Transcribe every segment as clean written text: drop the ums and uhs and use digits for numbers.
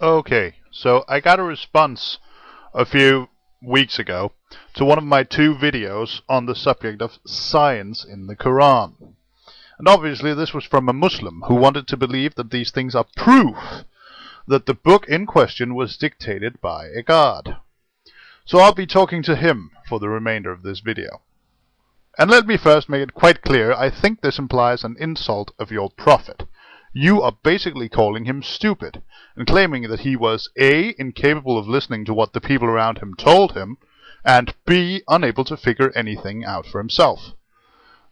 Okay, so I got a response a few weeks ago to one of my 2 videos on the subject of science in the Quran. And obviously this was from a Muslim who wanted to believe that these things are proof that the book in question was dictated by a god. So I'll be talking to him for the remainder of this video. And let me first make it quite clear, I think this implies an insult of your prophet. You are basically calling him stupid, and claiming that he was A, incapable of listening to what the people around him told him, and B, unable to figure anything out for himself.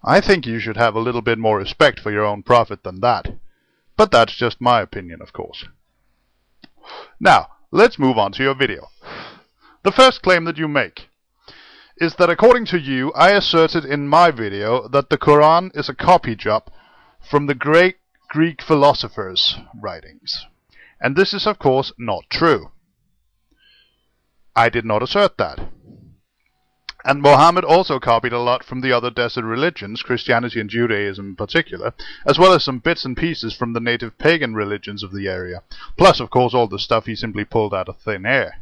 I think you should have a little bit more respect for your own prophet than that. But that's just my opinion, of course. Now, let's move on to your video. The first claim that you make is that according to you, I asserted in my video that the Quran is a copy job from the great Greek philosophers' writings. And this is of course not true. I did not assert that. And Mohammed also copied a lot from the other desert religions, Christianity and Judaism in particular, as well as some bits and pieces from the native pagan religions of the area, plus of course all the stuff he simply pulled out of thin air.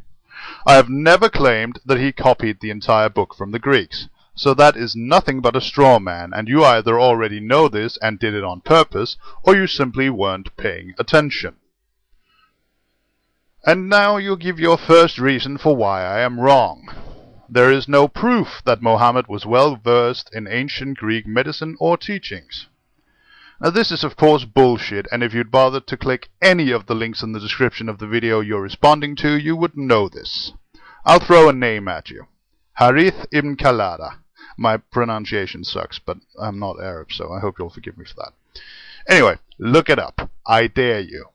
I have never claimed that he copied the entire book from the Greeks. So that is nothing but a straw man, and you either already know this and did it on purpose, or you simply weren't paying attention. And now you'll give your first reason for why I am wrong. There is no proof that Mohammed was well versed in ancient Greek medicine or teachings. Now this is of course bullshit, and if you'd bothered to click any of the links in the description of the video you're responding to, you would know this. I'll throw a name at you. Harith ibn Kalada. My pronunciation sucks, but I'm not Arab, so I hope you'll forgive me for that. Anyway, look it up. I dare you.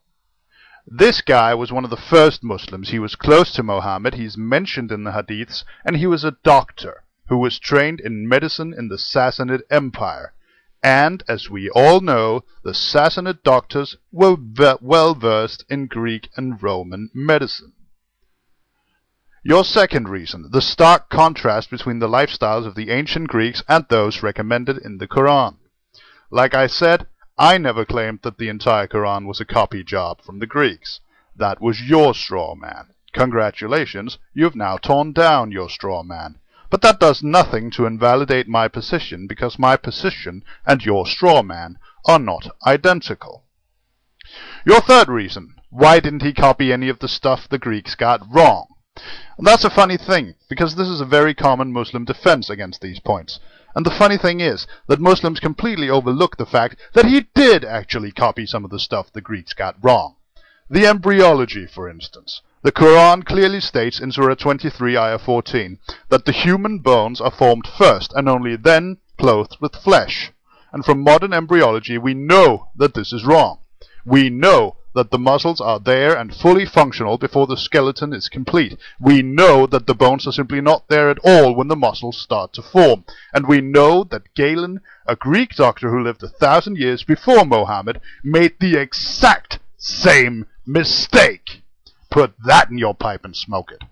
This guy was one of the first Muslims. He was close to Muhammad, he's mentioned in the Hadiths, and he was a doctor who was trained in medicine in the Sassanid Empire. And, as we all know, the Sassanid doctors were well versed in Greek and Roman medicine. Your second reason, the stark contrast between the lifestyles of the ancient Greeks and those recommended in the Quran. Like I said, I never claimed that the entire Quran was a copy job from the Greeks. That was your straw man. Congratulations, you've now torn down your straw man. But that does nothing to invalidate my position, because my position and your straw man are not identical. Your third reason, why didn't he copy any of the stuff the Greeks got wrong? And that's a funny thing, because this is a very common Muslim defense against these points. And the funny thing is that Muslims completely overlook the fact that he did actually copy some of the stuff the Greeks got wrong. The embryology, for instance. The Quran clearly states in Surah 23, Ayah 14, that the human bones are formed first and only then clothed with flesh. And from modern embryology we know that this is wrong. We know that the muscles are there and fully functional before the skeleton is complete. We know that the bones are simply not there at all when the muscles start to form. And we know that Galen, a Greek doctor who lived 1,000 years before Mohammed, made the exact same mistake. Put that in your pipe and smoke it.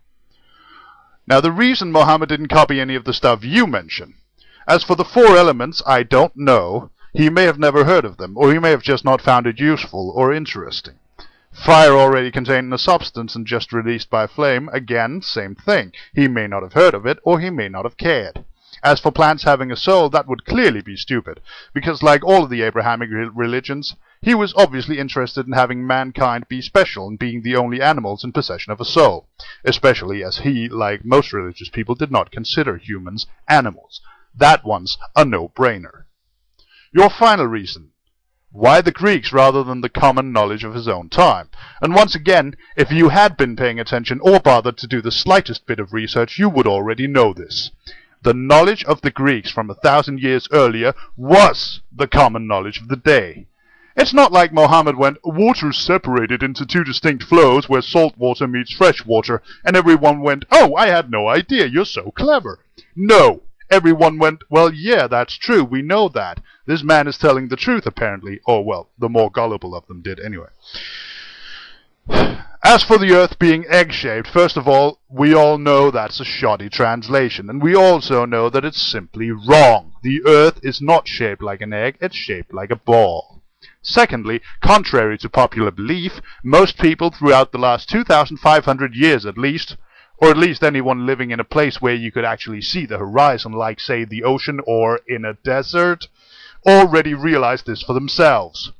Now the reason Mohammed didn't copy any of the stuff you mention. As for the 4 elements, I don't know. He may have never heard of them, or he may have just not found it useful or interesting. Fire already contained a substance and just released by flame, again, same thing. He may not have heard of it, or he may not have cared. As for plants having a soul, that would clearly be stupid, because like all of the Abrahamic religions, he was obviously interested in having mankind be special and being the only animals in possession of a soul, especially as he, like most religious people, did not consider humans animals. That one's a no-brainer. Your final reason, why the Greeks rather than the common knowledge of his own time? And once again, if you had been paying attention or bothered to do the slightest bit of research, you would already know this. The knowledge of the Greeks from 1,000 years earlier was the common knowledge of the day. It's not like Mohammed went, water's separated into 2 distinct flows where salt water meets fresh water, and everyone went, oh, I had no idea, you're so clever. No. Everyone went, well, yeah, that's true, we know that. This man is telling the truth, apparently. Or, well, the more gullible of them did, anyway. As for the Earth being egg-shaped, first of all, we all know that's a shoddy translation, and we also know that it's simply wrong. The Earth is not shaped like an egg, it's shaped like a ball. Secondly, contrary to popular belief, most people throughout the last 2,500 years at least, or at least anyone living in a place where you could actually see the horizon, like, say, the ocean or in a desert, already realized this for themselves.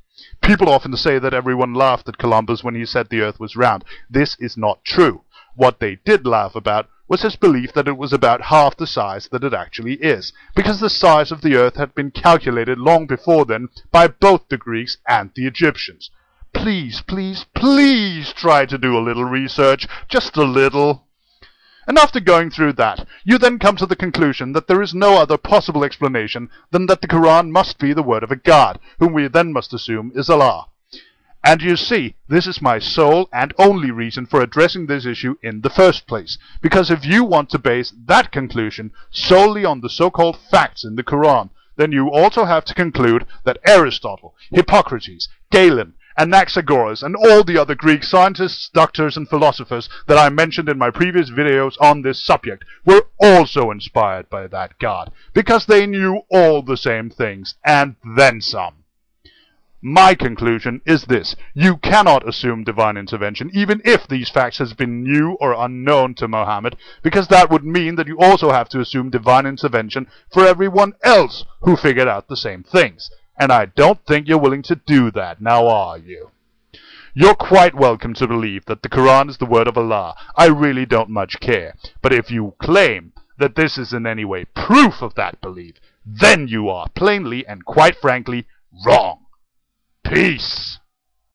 People often say that everyone laughed at Columbus when he said the earth was round. This is not true. What they did laugh about was his belief that it was about half the size that it actually is, because the size of the earth had been calculated long before then by both the Greeks and the Egyptians. Please, please, please try to do a little research, just a little. And after going through that, you then come to the conclusion that there is no other possible explanation than that the Quran must be the word of a God, whom we then must assume is Allah. And you see, this is my sole and only reason for addressing this issue in the first place. Because if you want to base that conclusion solely on the so-called facts in the Quran, then you also have to conclude that Aristotle, Hippocrates, Galen, Anaxagoras, and all the other Greek scientists, doctors, and philosophers that I mentioned in my previous videos on this subject were also inspired by that God, because they knew all the same things, and then some. My conclusion is this: you cannot assume divine intervention, even if these facts has been new or unknown to Muhammad, because that would mean that you also have to assume divine intervention for everyone else who figured out the same things. And I don't think you're willing to do that, now are you? You're quite welcome to believe that the Quran is the word of Allah. I really don't much care. But if you claim that this is in any way proof of that belief, then you are plainly and quite frankly wrong. Peace.